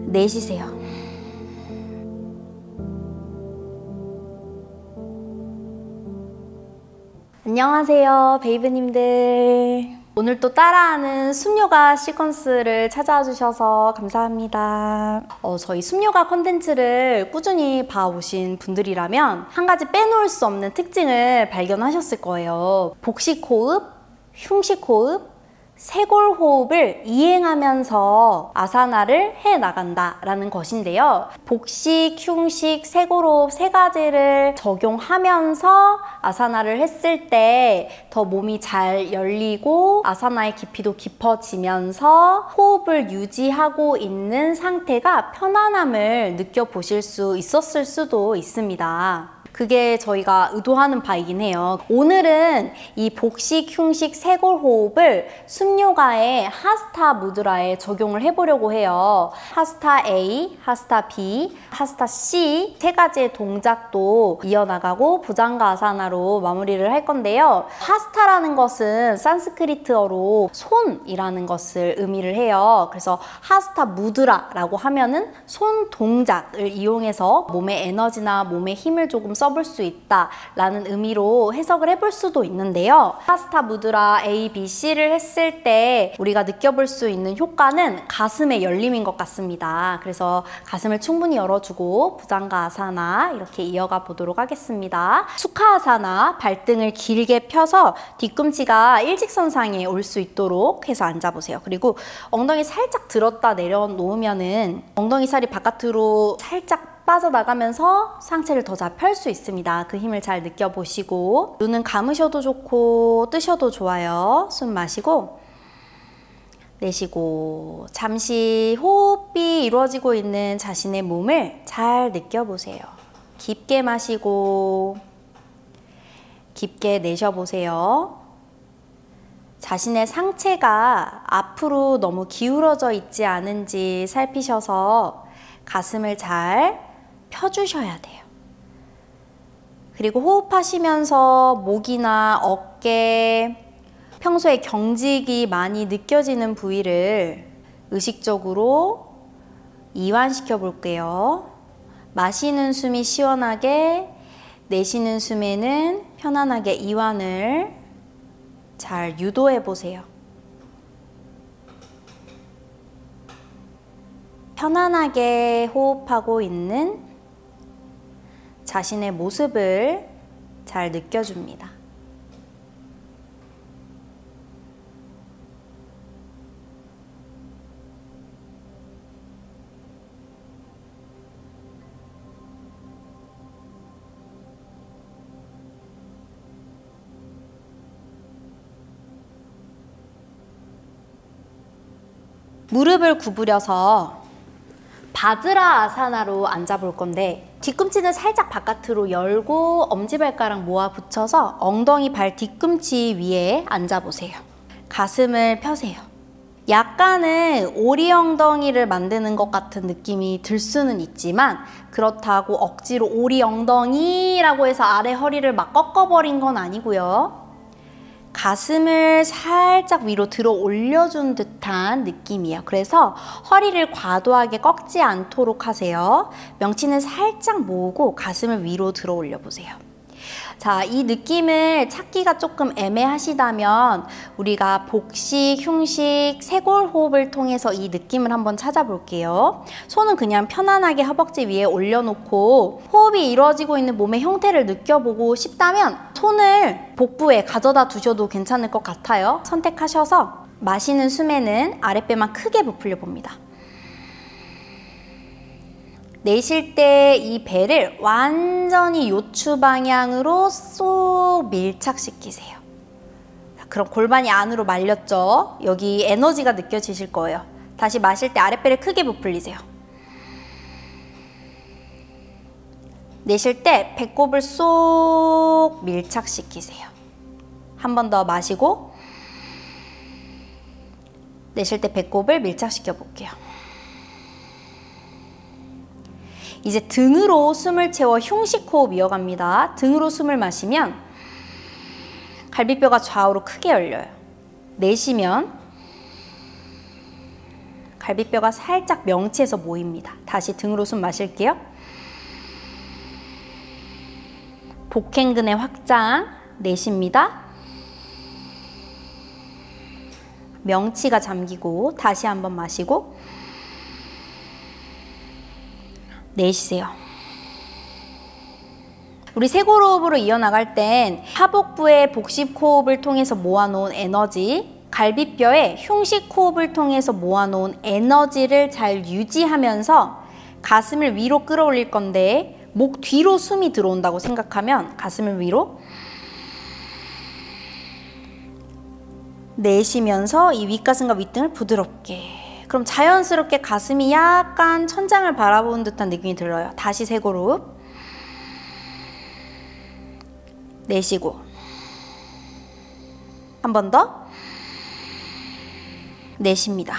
내쉬세요. 안녕하세요, 베이브님들. 오늘 또 따라하는 숨요가 시퀀스를 찾아와 주셔서 감사합니다. 저희 숨요가 컨텐츠를 꾸준히 봐오신 분들이라면 한 가지 빼놓을 수 없는 특징을 발견하셨을 거예요. 복식호흡, 흉식호흡, 쇄골호흡을 이행하면서 아사나를 해나간다 라는 것인데요. 복식, 흉식, 쇄골호흡 세 가지를 적용하면서 아사나를 했을 때 더 몸이 잘 열리고 아사나의 깊이도 깊어지면서 호흡을 유지하고 있는 상태가 편안함을 느껴보실 수 있었을 수도 있습니다. 그게 저희가 의도하는 바이긴 해요. 오늘은 이 복식, 흉식, 쇄골호흡을 숨요가의 하스타 무드라에 적용을 해보려고 해요. 하스타 A, 하스타 B, 하스타 C 세 가지의 동작도 이어나가고 부장가 아사나로 마무리를 할 건데요. 하스타라는 것은 산스크리트어로 손이라는 것을 의미를 해요. 그래서 하스타 무드라라고 하면은 손 동작을 이용해서 몸의 에너지나 몸의 힘을 조금 써볼 수 있다라는 의미로 해석을 해볼 수도 있는데요. 하스타 무드라 A, B, C를 했을 때 우리가 느껴볼 수 있는 효과는 가슴의 열림인 것 같습니다. 그래서 가슴을 충분히 열어주고 부장가 아사나 이렇게 이어가 보도록 하겠습니다. 수카 아사나, 발등을 길게 펴서 뒤꿈치가 일직선상에 올 수 있도록 해서 앉아보세요. 그리고 엉덩이 살짝 들었다 내려놓으면은 엉덩이 살이 바깥으로 살짝 빠져나가면서 상체를 더 잘 펼 수 있습니다. 그 힘을 잘 느껴보시고 눈은 감으셔도 좋고 뜨셔도 좋아요. 숨 마시고 내쉬고 잠시 호흡이 이루어지고 있는 자신의 몸을 잘 느껴보세요. 깊게 마시고 깊게 내쉬어보세요. 자신의 상체가 앞으로 너무 기울어져 있지 않은지 살피셔서 가슴을 잘 펴주셔야 돼요. 그리고 호흡하시면서 목이나 어깨, 평소에 경직이 많이 느껴지는 부위를 의식적으로 이완시켜 볼게요. 마시는 숨이 시원하게, 내쉬는 숨에는 편안하게 이완을 잘 유도해 보세요. 편안하게 호흡하고 있는 자신의 모습을 잘 느껴줍니다. 무릎을 구부려서 바즈라 아사나로 앉아볼 건데 뒤꿈치는 살짝 바깥으로 열고 엄지발가락 모아 붙여서 엉덩이 발 뒤꿈치 위에 앉아보세요. 가슴을 펴세요. 약간은 오리 엉덩이를 만드는 것 같은 느낌이 들 수는 있지만 그렇다고 억지로 오리 엉덩이라고 해서 아래 허리를 막 꺾어버린 건 아니고요. 가슴을 살짝 위로 들어 올려준 듯한 느낌이에요. 그래서 허리를 과도하게 꺾지 않도록 하세요. 명치는 살짝 모으고 가슴을 위로 들어 올려보세요. 자, 이 느낌을 찾기가 조금 애매하시다면 우리가 복식, 흉식, 쇄골호흡을 통해서 이 느낌을 한번 찾아볼게요. 손은 그냥 편안하게 허벅지 위에 올려놓고 호흡이 이루어지고 있는 몸의 형태를 느껴보고 싶다면 손을 복부에 가져다 두셔도 괜찮을 것 같아요. 선택하셔서 마시는 숨에는 아랫배만 크게 부풀려 봅니다. 내쉴 때 이 배를 완전히 요추 방향으로 쏙 밀착시키세요. 그럼 골반이 안으로 말렸죠? 여기 에너지가 느껴지실 거예요. 다시 마실 때 아랫배를 크게 부풀리세요. 내쉴 때 배꼽을 쏙 밀착시키세요. 한 번 더 마시고 내쉴 때 배꼽을 밀착시켜 볼게요. 이제 등으로 숨을 채워 흉식 호흡 이어갑니다. 등으로 숨을 마시면 갈비뼈가 좌우로 크게 열려요. 내쉬면 갈비뼈가 살짝 명치에서 모입니다. 다시 등으로 숨 마실게요. 복행근의 확장, 내쉽니다. 명치가 잠기고 다시 한번 마시고 내쉬세요. 우리 쇄골호흡으로 이어나갈 땐 하복부의 복식호흡을 통해서 모아놓은 에너지, 갈비뼈의 흉식호흡을 통해서 모아놓은 에너지를 잘 유지하면서 가슴을 위로 끌어올릴 건데 목 뒤로 숨이 들어온다고 생각하면 가슴을 위로 내쉬면서 이 윗가슴과 윗등을 부드럽게, 그럼 자연스럽게 가슴이 약간 천장을 바라보는 듯한 느낌이 들어요. 다시 쇄골호흡 내쉬고 한 번 더 내쉽니다.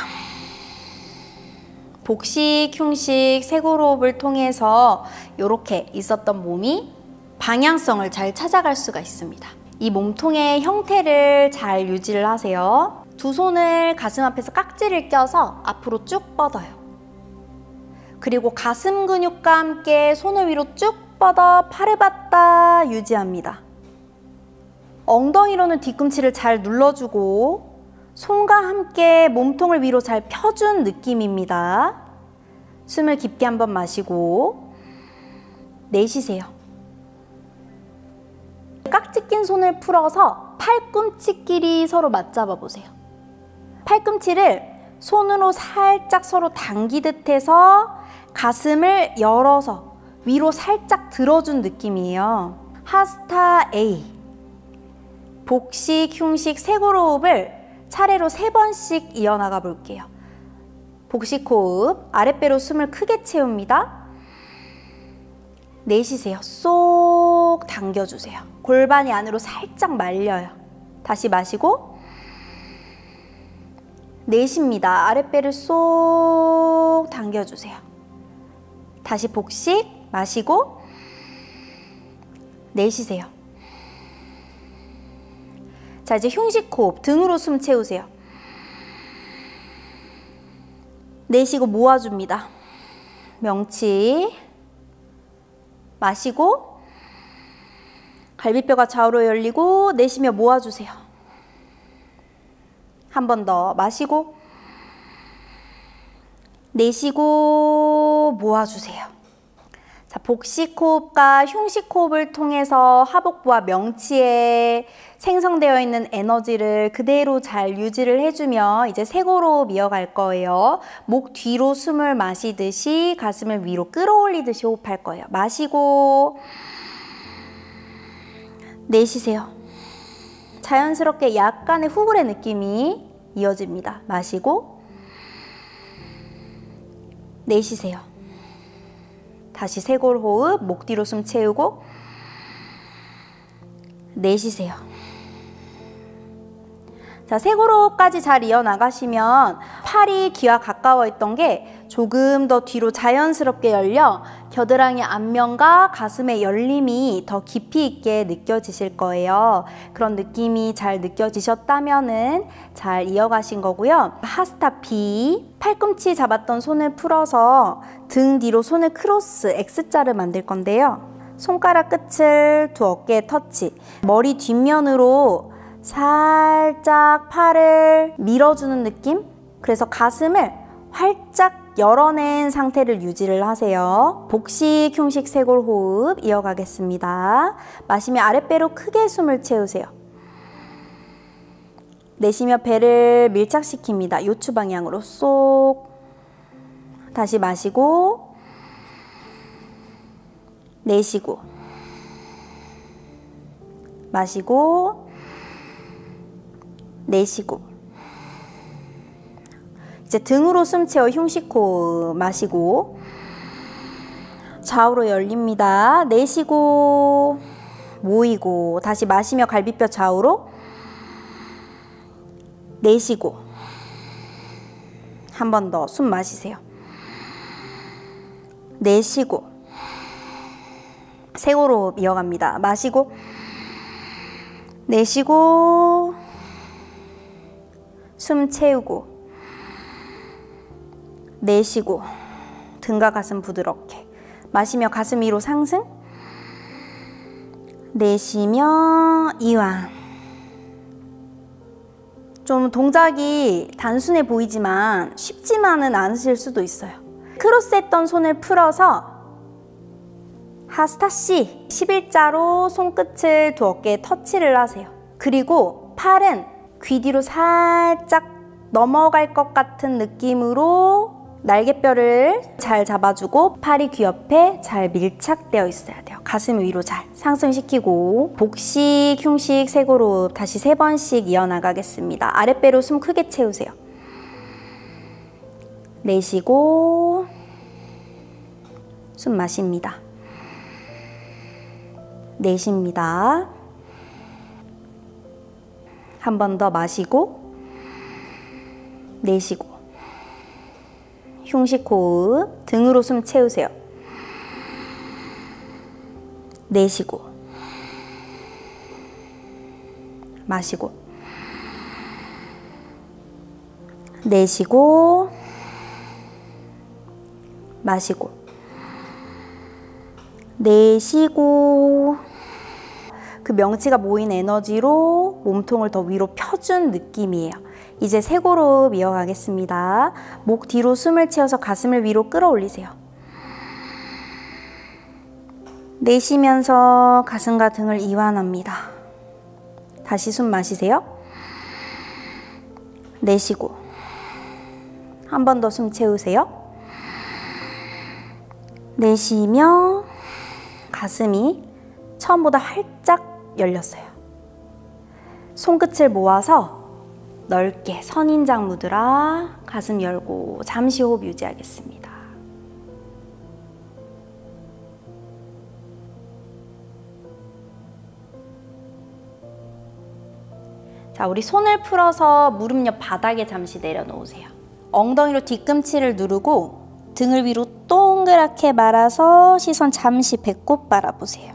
복식, 흉식, 쇄골호흡을 통해서 이렇게 있었던 몸이 방향성을 잘 찾아갈 수가 있습니다. 이 몸통의 형태를 잘 유지를 하세요. 두 손을 가슴 앞에서 깍지를 껴서 앞으로 쭉 뻗어요. 그리고 가슴 근육과 함께 손을 위로 쭉 뻗어 팔을 받다 유지합니다. 엉덩이로는 뒤꿈치를 잘 눌러주고 손과 함께 몸통을 위로 잘 펴준 느낌입니다. 숨을 깊게 한번 마시고 내쉬세요. 깍지 낀 손을 풀어서 팔꿈치끼리 서로 맞잡아 보세요. 팔꿈치를 손으로 살짝 서로 당기듯 해서 가슴을 열어서 위로 살짝 들어준 느낌이에요. 하스타 A. 복식, 흉식, 쇄골호흡을 차례로 3번씩 이어나가 볼게요. 복식호흡, 아랫배로 숨을 크게 채웁니다. 내쉬세요. 쏙 당겨주세요. 골반이 안으로 살짝 말려요. 다시 마시고 내쉽니다. 아랫배를 쏙 당겨주세요. 다시 복식, 마시고 내쉬세요. 자, 이제 흉식호흡, 등으로 숨 채우세요. 내쉬고 모아줍니다. 명치 마시고 갈비뼈가 좌우로 열리고 내쉬며 모아주세요. 한 번 더 마시고 내쉬고 모아주세요. 자, 복식호흡과 흉식호흡을 통해서 하복부와 명치에 생성되어 있는 에너지를 그대로 잘 유지를 해주며 이제 쇄골호흡 이어갈 거예요. 목 뒤로 숨을 마시듯이 가슴을 위로 끌어올리듯이 호흡할 거예요. 마시고 내쉬세요. 자연스럽게 약간의 후굴의 느낌이 이어집니다. 마시고 내쉬세요. 다시 쇄골호흡, 목 뒤로 숨 채우고 내쉬세요. 자, 쇄골호흡까지 잘 이어나가시면 팔이 귀와 가까워 있던 게 조금 더 뒤로 자연스럽게 열려 겨드랑이 앞면과 가슴의 열림이 더 깊이 있게 느껴지실 거예요. 그런 느낌이 잘 느껴지셨다면은 잘 이어가신 거고요. 하스타 B, 팔꿈치 잡았던 손을 풀어서 등 뒤로 손을 크로스 X자를 만들 건데요. 손가락 끝을 두 어깨에 터치, 머리 뒷면으로 살짝 팔을 밀어주는 느낌? 그래서 가슴을 활짝 열어낸 상태를 유지를 하세요. 복식, 흉식, 쇄골호흡 이어가겠습니다. 마시며 아랫배로 크게 숨을 채우세요. 내쉬며 배를 밀착시킵니다. 요추 방향으로 쏙. 다시 마시고 내쉬고 마시고 내쉬고. 이제 등으로 숨 채워 흉식호흡 마시고 좌우로 열립니다. 내쉬고 모이고 다시 마시며 갈비뼈 좌우로 내쉬고 한 번 더 숨 마시세요. 내쉬고 쇄골호흡 이어갑니다. 마시고 내쉬고 숨 채우고 내쉬고 등과 가슴 부드럽게. 마시며 가슴 위로 상승. 내쉬며 이완. 좀 동작이 단순해 보이지만 쉽지만은 않으실 수도 있어요. 크로스했던 손을 풀어서 하스타 C 11자로 손끝을 두 어깨에 터치를 하세요. 그리고 팔은 귀 뒤로 살짝 넘어갈 것 같은 느낌으로 날개뼈를 잘 잡아주고 팔이 귀 옆에 잘 밀착되어 있어야 돼요. 가슴 위로 잘 상승시키고 복식, 흉식, 쇄골호흡 다시 3번씩 이어나가겠습니다. 아랫배로 숨 크게 채우세요. 내쉬고 숨 마십니다. 내쉽니다. 한 번 더 마시고 내쉬고 흉식 호흡, 등으로 숨 채우세요. 내쉬고 마시고 내쉬고 마시고 내쉬고 그 명치가 모인 에너지로 몸통을 더 위로 펴준 느낌이에요. 이제 쇄골호흡 이어가겠습니다. 목 뒤로 숨을 채워서 가슴을 위로 끌어올리세요. 내쉬면서 가슴과 등을 이완합니다. 다시 숨 마시세요. 내쉬고 한 번 더 숨 채우세요. 내쉬며 가슴이 처음보다 활짝 열렸어요. 손끝을 모아서 넓게 선인장 묻으라. 가슴 열고 잠시 호흡 유지하겠습니다. 자, 우리 손을 풀어서 무릎 옆 바닥에 잠시 내려놓으세요. 엉덩이로 뒤꿈치를 누르고 등을 위로 동그랗게 말아서 시선 잠시 배꼽 바라보세요.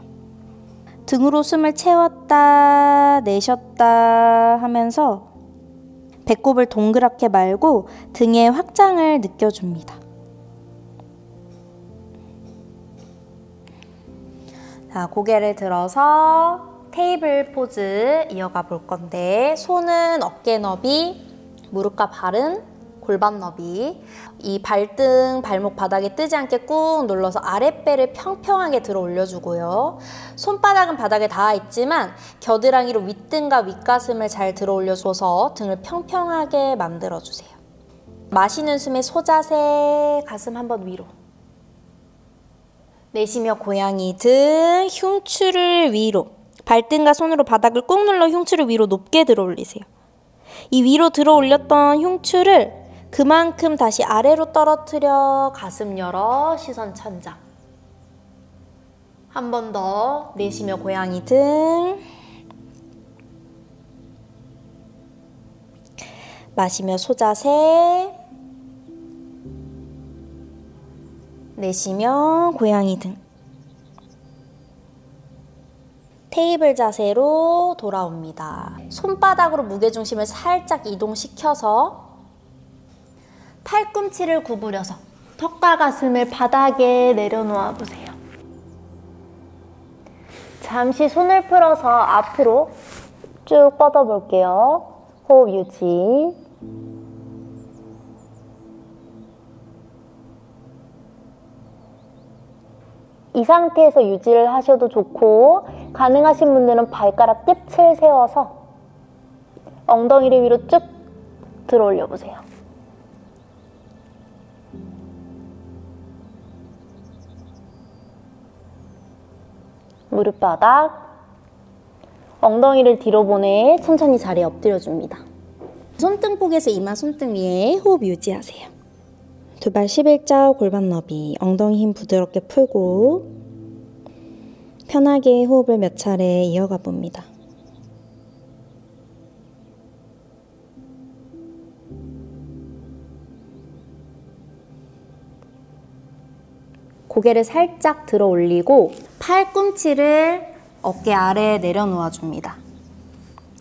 등으로 숨을 채웠다 내쉬었다 하면서 배꼽을 동그랗게 말고 등의 확장을 느껴줍니다. 자, 고개를 들어서 테이블 포즈 이어가 볼 건데 손은 어깨 너비, 무릎과 발은 골반 너비. 이 발등, 발목 바닥에 뜨지 않게 꾹 눌러서 아랫배를 평평하게 들어 올려주고요. 손바닥은 바닥에 닿아 있지만 겨드랑이로 윗등과 윗가슴을 잘 들어 올려줘서 등을 평평하게 만들어주세요. 마시는 숨에 소자세, 가슴 한번 위로. 내쉬며 고양이 등, 흉추를 위로. 발등과 손으로 바닥을 꾹 눌러 흉추를 위로 높게 들어 올리세요. 이 위로 들어 올렸던 흉추를 그만큼 다시 아래로 떨어뜨려 가슴 열어 시선 천장. 한 번 더 내쉬며 고양이 등. 마시며 소자세. 내쉬며 고양이 등. 테이블 자세로 돌아옵니다. 손바닥으로 무게중심을 살짝 이동시켜서 팔꿈치를 구부려서 턱과 가슴을 바닥에 내려놓아 보세요. 잠시 손을 풀어서 앞으로 쭉 뻗어 볼게요. 호흡 유지. 이 상태에서 유지를 하셔도 좋고 가능하신 분들은 발가락 끝을 세워서 엉덩이를 위로 쭉 들어 올려 보세요. 무릎 바닥, 엉덩이를 뒤로 보내 천천히 자리에 엎드려줍니다. 손등폭에서 이마 손등 위에 호흡 유지하세요. 두 발 11자 골반 너비, 엉덩이 힘 부드럽게 풀고 편하게 호흡을 몇 차례 이어가 봅니다. 고개를 살짝 들어 올리고 팔꿈치를 어깨 아래에 내려놓아 줍니다.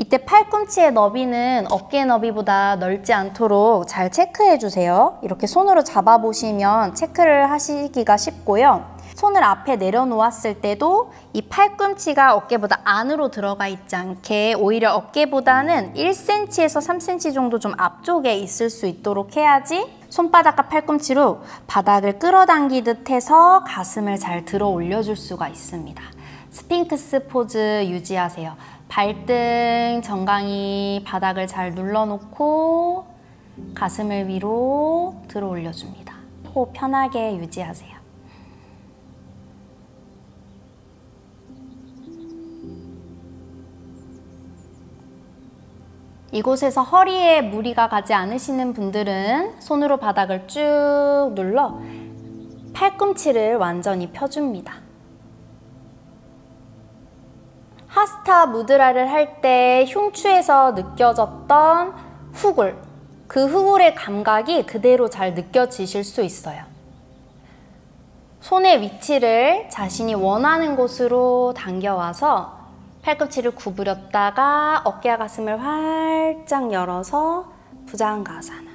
이때 팔꿈치의 너비는 어깨 너비보다 넓지 않도록 잘 체크해 주세요. 이렇게 손으로 잡아보시면 체크를 하시기가 쉽고요. 손을 앞에 내려놓았을 때도 이 팔꿈치가 어깨보다 안으로 들어가 있지 않게 오히려 어깨보다는 1cm에서 3cm 정도 좀 앞쪽에 있을 수 있도록 해야지 손바닥과 팔꿈치로 바닥을 끌어당기듯 해서 가슴을 잘 들어 올려줄 수가 있습니다. 스핑크스 포즈 유지하세요. 발등 정강이 바닥을 잘 눌러놓고 가슴을 위로 들어 올려줍니다. 호흡 편하게 유지하세요. 이곳에서 허리에 무리가 가지 않으시는 분들은 손으로 바닥을 쭉 눌러 팔꿈치를 완전히 펴줍니다. 하스타 무드라를 할 때 흉추에서 느껴졌던 후굴, 그 후굴의 감각이 그대로 잘 느껴지실 수 있어요. 손의 위치를 자신이 원하는 곳으로 당겨와서 팔꿈치를 구부렸다가 어깨와 가슴을 활짝 열어서 부장가사나.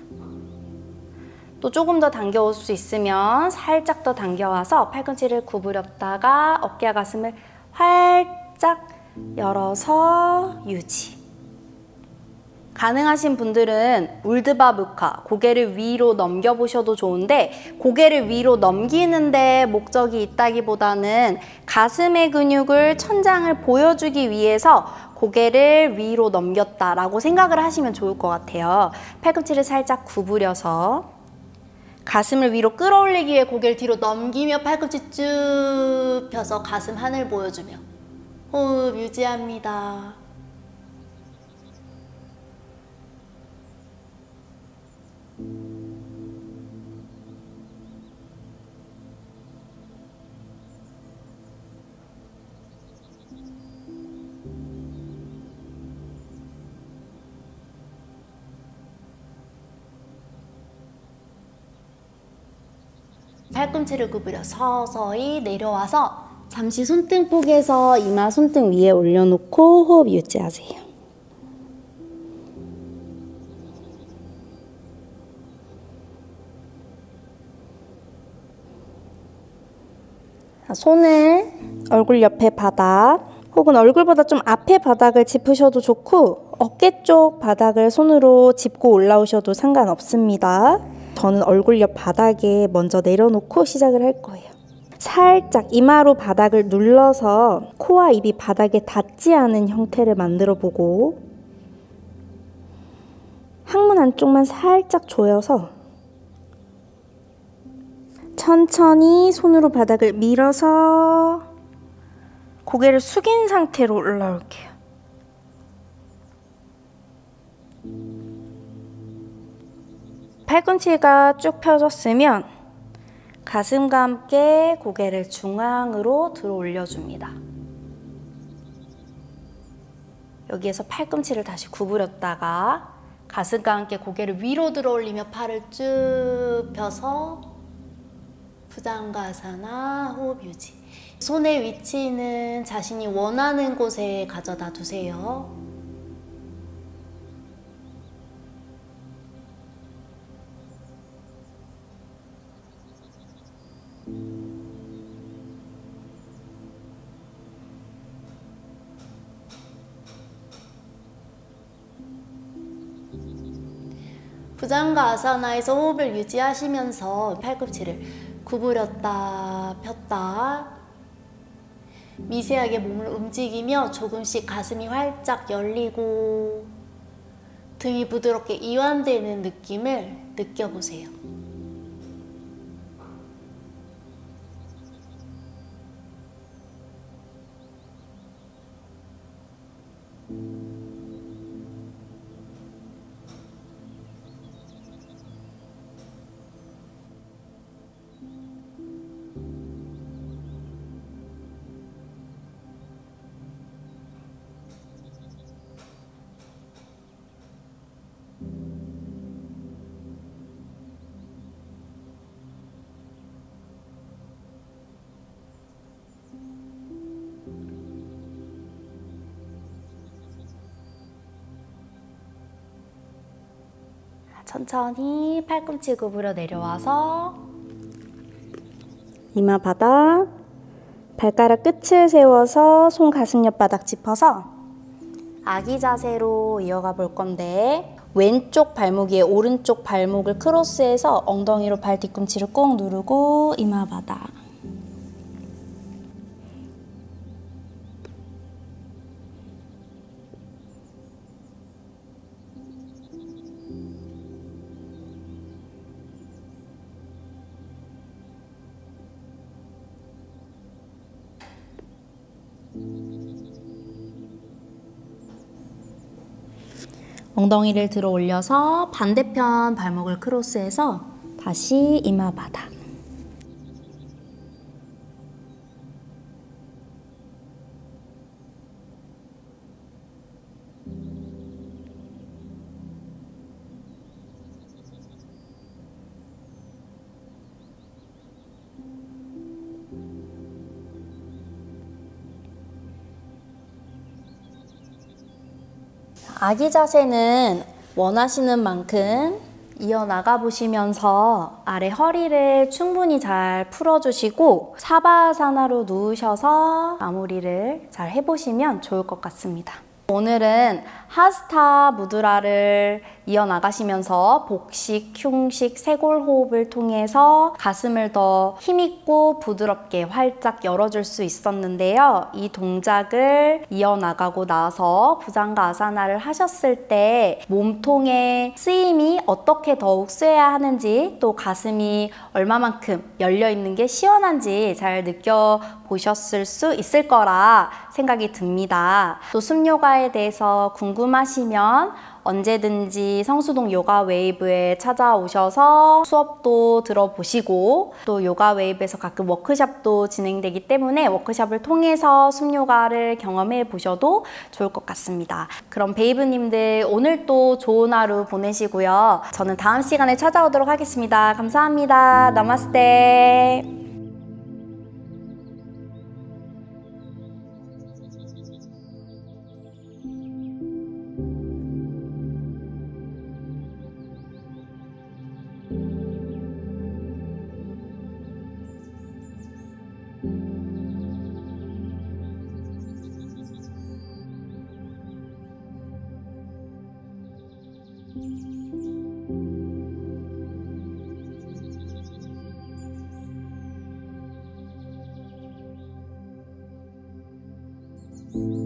또 조금 더 당겨올 수 있으면 살짝 더 당겨와서 팔꿈치를 구부렸다가 어깨와 가슴을 활짝 열어서 유지. 가능하신 분들은 울드바부카, 고개를 위로 넘겨보셔도 좋은데 고개를 위로 넘기는데 목적이 있다기보다는 가슴의 근육을 천장을 보여주기 위해서 고개를 위로 넘겼다라고 생각을 하시면 좋을 것 같아요. 팔꿈치를 살짝 구부려서 가슴을 위로 끌어올리기 위해 고개를 뒤로 넘기며 팔꿈치 쭉 펴서 가슴 하늘 보여주며 호흡 유지합니다. 팔꿈치를 구부려 서서히 내려와서 잠시 손등폭에서 이마 손등 위에 올려놓고 호흡 유지하세요. 손을 얼굴 옆에 바닥 혹은 얼굴보다 좀 앞에 바닥을 짚으셔도 좋고 어깨 쪽 바닥을 손으로 짚고 올라오셔도 상관없습니다. 저는 얼굴 옆 바닥에 먼저 내려놓고 시작을 할 거예요. 살짝 이마로 바닥을 눌러서 코와 입이 바닥에 닿지 않은 형태를 만들어 보고 항문 안쪽만 살짝 조여서 천천히 손으로 바닥을 밀어서 고개를 숙인 상태로 올라올게요. 팔꿈치가 쭉 펴졌으면 가슴과 함께 고개를 중앙으로 들어 올려줍니다. 여기에서 팔꿈치를 다시 구부렸다가 가슴과 함께 고개를 위로 들어 올리며 팔을 쭉 펴서 부장가사나 호흡 유지. 손의 위치는 자신이 원하는 곳에 가져다 두세요. 부장가 아사나에서 호흡을 유지하시면서 팔꿈치를 구부렸다 폈다 미세하게 몸을 움직이며 조금씩 가슴이 활짝 열리고 등이 부드럽게 이완되는 느낌을 느껴보세요. 천천히 팔꿈치 구부려 내려와서 이마 바닥, 발가락 끝을 세워서 손 가슴 옆바닥 짚어서 아기 자세로 이어가 볼 건데 왼쪽 발목 위에 오른쪽 발목을 크로스해서 엉덩이로 발 뒤꿈치를 꾹 누르고 이마 바닥. 엉덩이를 들어 올려서 반대편 발목을 크로스해서 다시 이마 바닥. 아기 자세는 원하시는 만큼 이어나가 보시면서 아래 허리를 충분히 잘 풀어주시고 사바아사나로 누우셔서 마무리를 잘 해보시면 좋을 것 같습니다. 오늘은 하스타 무드라를 이어나가시면서 복식, 흉식, 쇄골 호흡을 통해서 가슴을 더 힘있고 부드럽게 활짝 열어줄 수 있었는데요. 이 동작을 이어나가고 나서 부장가 아사나를 하셨을 때 몸통의 쓰임이 어떻게 더욱 쐬야 하는지 또 가슴이 얼마만큼 열려있는 게 시원한지 잘 느껴보셨을 수 있을 거라 생각이 듭니다. 또 숨요가에 대해서 궁금하시면 언제든지 성수동 요가 웨이브에 찾아오셔서 수업도 들어보시고 또 요가 웨이브에서 가끔 워크숍도 진행되기 때문에 워크숍을 통해서 숨요가를 경험해 보셔도 좋을 것 같습니다. 그럼 베이브님들 오늘 또 좋은 하루 보내시고요. 저는 다음 시간에 찾아오도록 하겠습니다. 감사합니다. 나마스테. you.